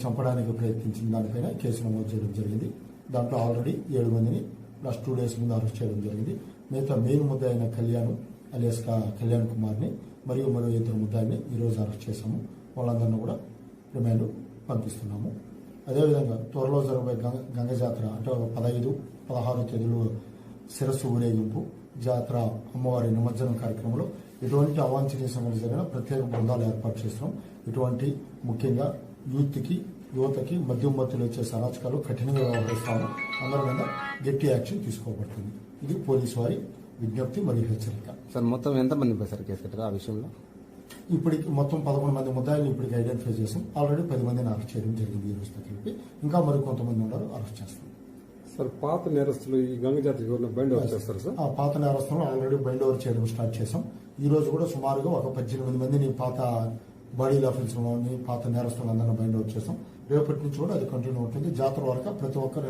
చంపడానికి ప్రయత్నించిన దానిపైన కేసు నమోదు చేయడం జరిగింది. దాంట్లో ఆల్రెడీ 7 మందిని లాస్ట్ 2 డేస్ ముందు అరెస్ట్ చేయడం జరిగింది. మిగతా మెయిన్ ముద్ద అయిన అలియాస్ కళ్యాణ్ కుమార్ని మరియు మరో 2 ముద్దాయిని ఈరోజు అరెస్ట్ చేశాము. వాళ్ళందరినీ కూడా రిమాండ్ పంపిస్తున్నాము. అదేవిధంగా త్వరలో జరగబోయే గంగ జాతర అంటే 15, 16 తేదీలు శిరస్సు ఊరేగింపు జాతర అమ్మవారి నిమజ్జనం కార్యక్రమంలో ఎటువంటి అవాంఛనీయ సంఘటన జరిగిన ప్రత్యేక బృందాలు ఏర్పాటు చేస్తున్నాం. ఇటువంటి ముఖ్యంగా యువతకి మద్యం మత్తులు వచ్చే అరాచకాలు కఠినంగా వ్యవహరిస్తాము. అందరి మీద గట్టి యాక్షన్ తీసుకోబడుతుంది. ఇది పోలీసు వారి విజ్ఞప్తి మరియు హెచ్చరిక. సార్ మొత్తం ఎంతమంది సార్ కేసు కట్టారు ఆ విషయంలో? ఇప్పటికి మొత్తం 11 మంది ముద్దాయిల్ని ఇప్పటికి ఐడెంటిఫై చేసాం. ఆల్రెడీ 10 మందిని అరెస్ట్ చేయడం జరిగింది. ఈ రోజుతో కలిపి ఇంకా మరి కొంతమంది ఉన్నారు, అరెస్ట్ చేస్తాం. సార్ పాత నేరస్తులు ఈ గంగ జాతర బైండ్ ఓవర్ చేస్తారు సార్? ఆ పాత నేరస్తులు ఆల్రెడీ బైండ్ ఓవర్ చేయడం స్టార్ట్ చేసాం. ఈ రోజు కూడా సుమారుగా ఒక 18 మందిని పాత బాడీ ఆఫీస్ పాత నేరస్తులందరినీ బైండ్ ఓవర్ చేసాం. రేపటి నుంచి కూడా అది కంటిన్యూ ఉంటుంది. జాతర వరకు ప్రతి ఒక్కరు